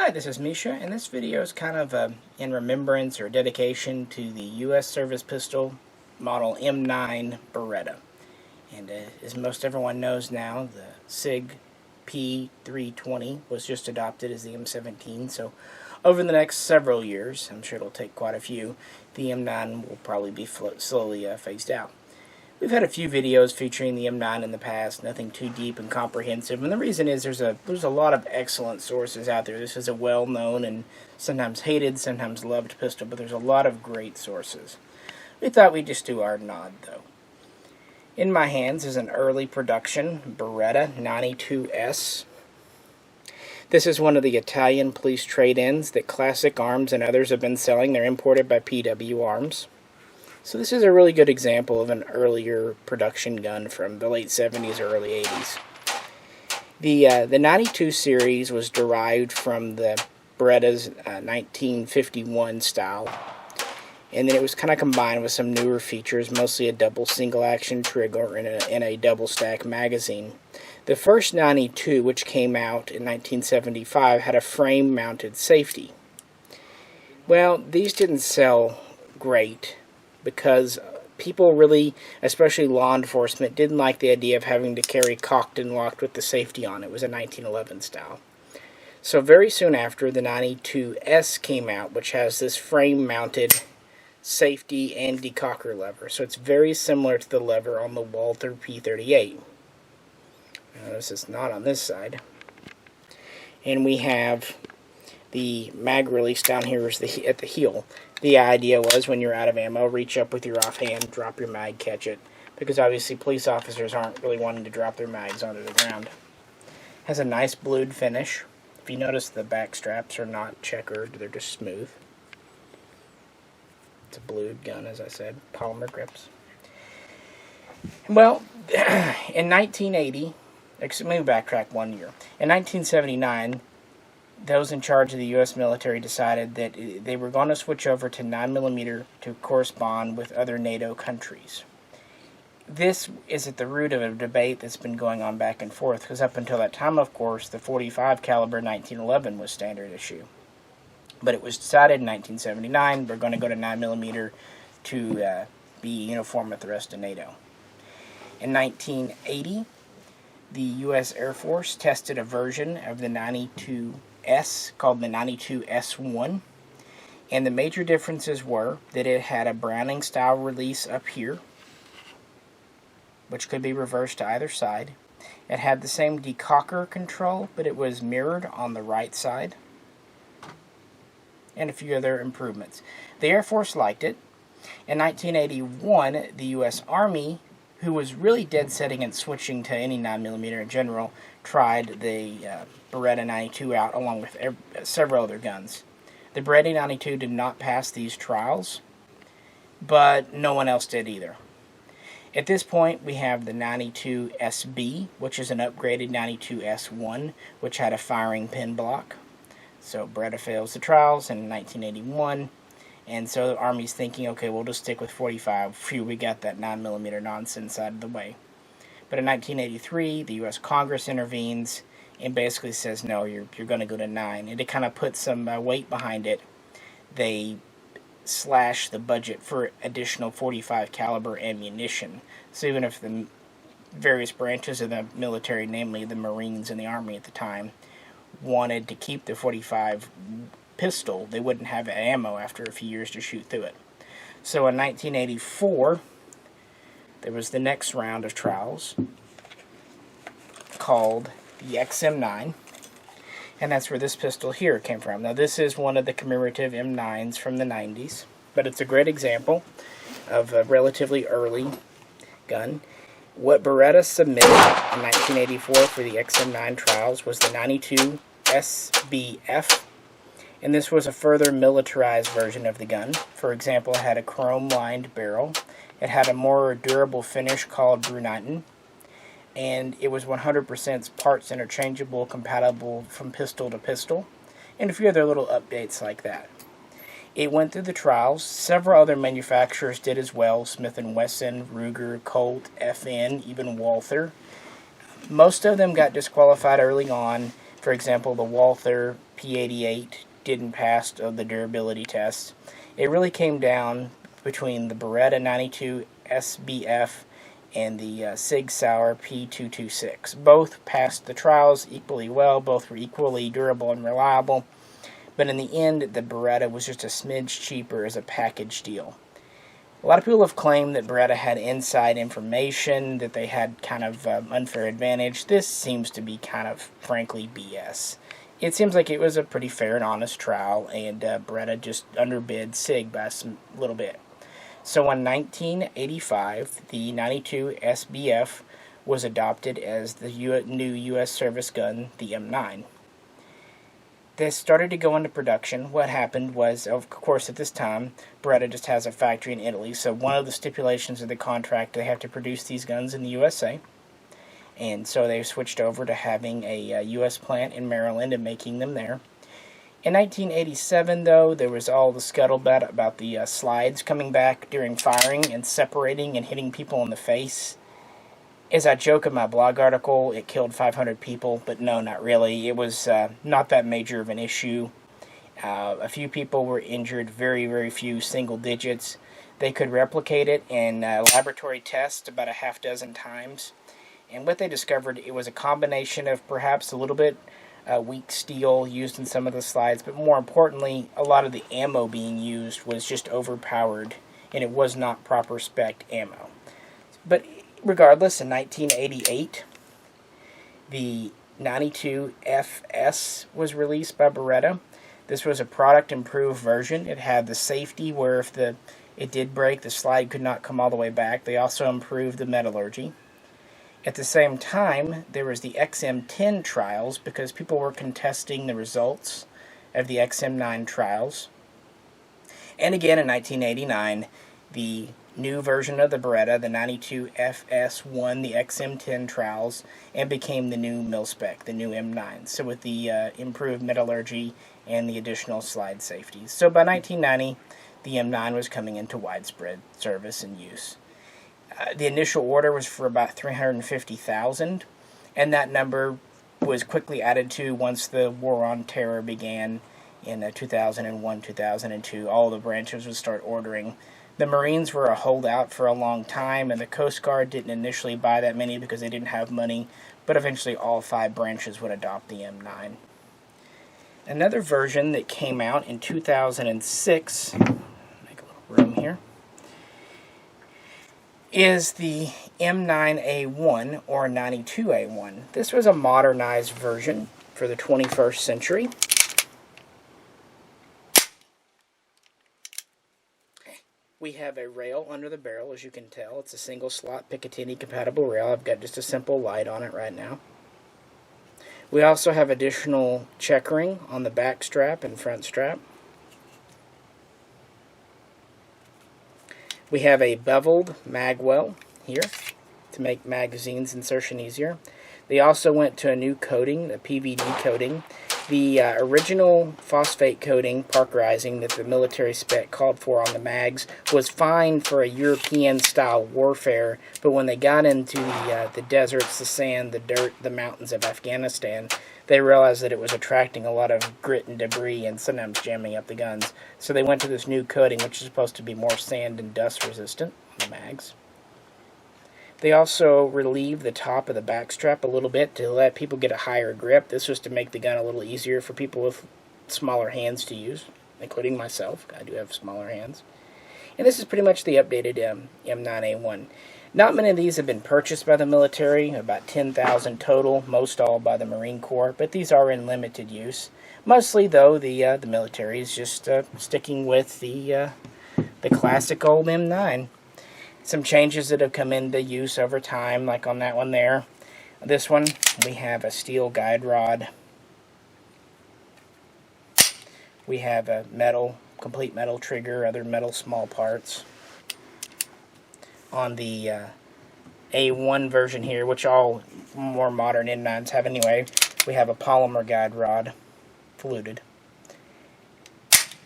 Hi, this is Misha, and this video is kind of in remembrance or dedication to the U.S. Service Pistol model M9 Beretta. And as most everyone knows now, the SIG P320 was just adopted as the M17, so over the next several years, I'm sure it'll take quite a few, the M9 will probably be slowly phased out. We've had a few videos featuring the M9 in the past, nothing too deep and comprehensive, and the reason is there's a lot of excellent sources out there. This is a well-known and sometimes hated, sometimes loved pistol, but there's a lot of great sources. We thought we'd just do our nod, though. In my hands is an early production Beretta 92S. This is one of the Italian police trade-ins that Classic Arms and others have been selling. They're imported by PW Arms. So this is a really good example of an earlier production gun from the late 70s or early 80s. The 92 series was derived from the Beretta's 1951 style, and then it was kind of combined with some newer features, mostly a double single action trigger and a double stack magazine. The first 92, which came out in 1975, had a frame mounted safety. Well, these didn't sell great, because people really, especially law enforcement, didn't like the idea of having to carry cocked and locked with the safety on. It was a 1911 style. So very soon after, the 92S came out, which has this frame-mounted safety and decocker lever. So it's very similar to the lever on the Walther P38. Notice it's not on this side. And we have the mag release down here is at the heel. The idea was when you're out of ammo, reach up with your offhand, drop your mag, catch it. Because obviously police officers aren't really wanting to drop their mags onto the ground. Has a nice blued finish. If you notice, the back straps are not checkered, they're just smooth. It's a blued gun, as I said, polymer grips. Well, in 1980, let me backtrack 1 year. In 1979, those in charge of the U.S. military decided that they were going to switch over to 9mm to correspond with other NATO countries. This is at the root of a debate that's been going on back and forth, because up until that time, of course, the .45 caliber 1911 was standard issue. But it was decided in 1979 we're going to go to 9mm to be uniform with the rest of NATO. In 1980, the U.S. Air Force tested a version of the 92S called the 92S1, and the major differences were that it had a Browning style release up here, which could be reversed to either side. It had the same decocker control, but it was mirrored on the right side, and a few other improvements. The Air Force liked it. In 1981, the U.S. Army, who was really dead set against switching to any 9mm in general, tried the Beretta 92 out along with several other guns. The Beretta 92 did not pass these trials, but no one else did either. At this point, we have the 92SB, which is an upgraded 92S1, which had a firing pin block. So Beretta fails the trials in 1981. And so the Army's thinking, okay, we'll just stick with .45. Phew, we got that 9mm nonsense out of the way. But in 1983, the U.S. Congress intervenes and basically says, no, you're going to go to 9. And to kind of put some weight behind it, they slash the budget for additional .45 caliber ammunition. So even if the various branches of the military, namely the Marines and the Army at the time, wanted to keep the .45 pistol, they wouldn't have ammo after a few years to shoot through it. So in 1984, there was the next round of trials called the XM9, and that's where this pistol here came from. Now this is one of the commemorative M9s from the 90s, but it's a great example of a relatively early gun. What Beretta submitted in 1984 for the XM9 trials was the 92 SBF, and this was a further militarized version of the gun. For example, it had a chrome-lined barrel, it had a more durable finish called Bruniten, and it was 100% parts interchangeable, compatible from pistol to pistol, and a few other little updates like that. It went through the trials. Several other manufacturers did as well: Smith & Wesson, Ruger, Colt, FN, even Walther. Most of them got disqualified early on For example, the Walther P88 didn't pass the durability test. It really came down between the Beretta 92S BF and the SIG P320. Both passed the trials equally well, both were equally durable and reliable, but in the end, the Beretta was just a smidge cheaper as a package deal. A lot of people have claimed that Beretta had inside information, that they had kind of unfair advantage. This seems to be kind of, frankly, BS. It seems like it was a pretty fair and honest trial, and Beretta just underbid SIG by a little bit. So in 1985, the 92 SBF was adopted as the new U.S. service gun, the M9. This started to go into production. What happened was, of course, at this time, Beretta just has a factory in Italy, so one of the stipulations of the contract, they have to produce these guns in the USA. And so they switched over to having a U.S. plant in Maryland and making them there. In 1987, though, there was all the scuttlebutt about the slides coming back during firing and separating and hitting people in the face. As I joke in my blog article, it killed 500 people, but no, not really. It was not that major of an issue. A few people were injured, very, very few, single digits. They could replicate it in laboratory tests about a half dozen times. And what they discovered, it was a combination of perhaps a little bit weak steel used in some of the slides, but more importantly, a lot of the ammo being used was just overpowered, and it was not proper spec ammo. But regardless, in 1988, the 92FS was released by Beretta. This was a product improved version. It had the safety where if it did break, the slide could not come all the way back. They also improved the metallurgy. At the same time, there was the XM10 trials because people were contesting the results of the XM9 trials. And again, in 1989, the new version of the Beretta, the 92FS, won the XM10 trials and became the new mil-spec, the new M9. So with the improved metallurgy and the additional slide safety. So by 1990, the M9 was coming into widespread service and use. The initial order was for about 350,000, and that number was quickly added to once the War on Terror began in 2001, 2002. All the branches would start ordering. The Marines were a holdout for a long time, and the Coast Guard didn't initially buy that many because they didn't have money, but eventually all 5 branches would adopt the M9. Another version that came out in 2006, make a little room here, is the M9A1 or 92A1. This was a modernized version for the 21st century. We have a rail under the barrel, as you can tell. It's a single slot Picatinny compatible rail. I've got just a simple light on it right now. We also have additional checkering on the back strap and front strap. We have a beveled mag well here to make magazines insertion easier. They also went to a new coating, a PVD coating. The original phosphate coating, parkerizing, that the military spec called for on the mags was fine for a European-style warfare, but when they got into the deserts, the sand, the dirt, the mountains of Afghanistan, they realized that it was attracting a lot of grit and debris and sometimes jamming up the guns. So they went to this new coating, which is supposed to be more sand and dust resistant on the mags. They also relieved the top of the back strap a little bit to let people get a higher grip. This was to make the gun a little easier for people with smaller hands to use, including myself. I do have smaller hands. And this is pretty much the updated M9A1. Not many of these have been purchased by the military, about 10,000 total, most all by the Marine Corps, but these are in limited use. Mostly, though, the military is just sticking with the classic old M9. Some changes that have come into use over time, like on that one there. This one, we have a steel guide rod. We have a complete metal trigger, other metal small parts. On the A1 version here, which all more modern M9s have anyway, we have a polymer guide rod, fluted.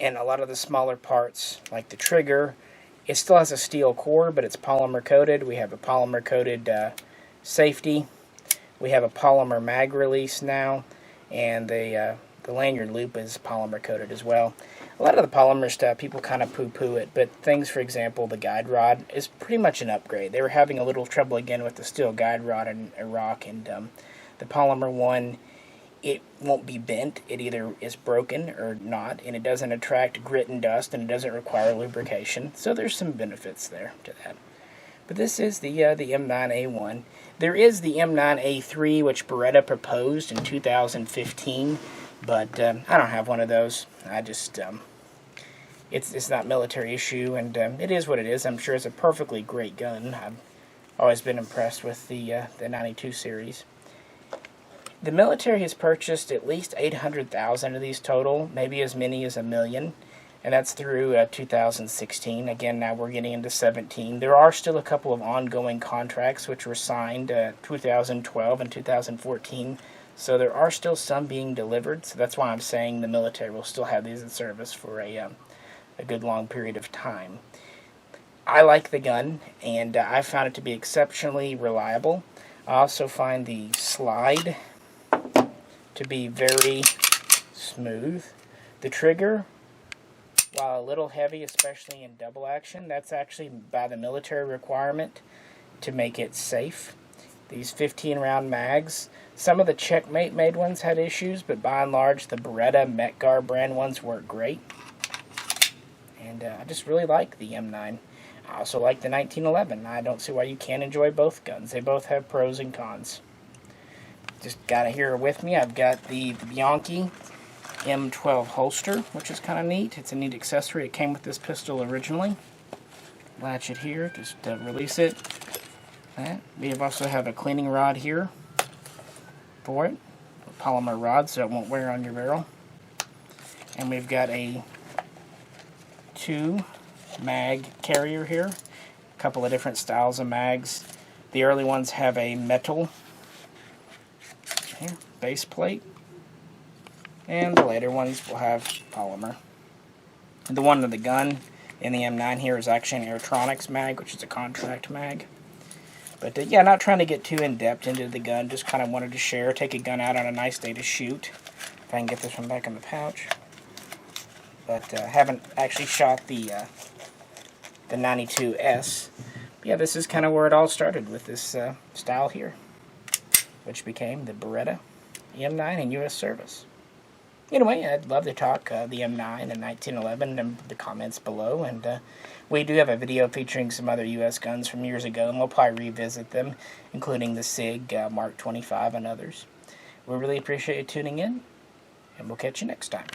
And a lot of the smaller parts, like the trigger, it still has a steel core, but it's polymer coated. We have a polymer coated safety. We have a polymer mag release now. and the lanyard loop is polymer coated as well. A lot of the polymer stuff, people kind of poo-poo it, but things, for example, the guide rod is pretty much an upgrade. They were having a little trouble again with the steel guide rod in Iraq, and the polymer one, it won't be bent. It either is broken or not, and it doesn't attract grit and dust, and it doesn't require lubrication. So there's some benefits there to that. But this is the M9A1. There is the M9A3, which Beretta proposed in 2015, but I don't have one of those. I just, it's not military issue, and it is what it is. I'm sure it's a perfectly great gun. I've always been impressed with the 92 series. The military has purchased at least 800,000 of these total, maybe as many as 1 million, and that's through 2016. Again, now we're getting into 17. There are still a couple of ongoing contracts which were signed 2012 and 2014, so there are still some being delivered, so that's why I'm saying the military will still have these in service for a good long period of time. I like the gun, and I found it to be exceptionally reliable. I also find the slide to be very smooth. The trigger, while a little heavy, especially in double action, that's actually by the military requirement to make it safe. These 15-round mags, some of the Checkmate made ones had issues, but by and large the Beretta Metgar brand ones work great. And I just really like the M9. I also like the 1911. I don't see why you can't enjoy both guns. They both have pros and cons. Just got it here with me. I've got the Bianchi M12 holster, which is kind of neat. It's a neat accessory. It came with this pistol originally. Latch it here, just release it. We also have a cleaning rod here for it, a polymer rod so it won't wear on your barrel. And we've got a 2-mag carrier here, a couple of different styles of mags. The early ones have a metal base plate, and the later ones will have polymer. The one in the gun in the M9 here is actually an Airtronics mag, which is a contract mag. But yeah, not trying to get too in-depth into the gun, just kind of wanted to share, take a gun out on a nice day to shoot. If I can get this one back in the pouch. But haven't actually shot the 92S. But yeah, this is kind of where it all started with this style here, which became the Beretta M9 in U.S. service. Anyway, I'd love to talk the M9 and 1911 in the comments below, and we do have a video featuring some other U.S. guns from years ago, and we'll probably revisit them, including the SIG Mark 25 and others. We really appreciate you tuning in, and we'll catch you next time.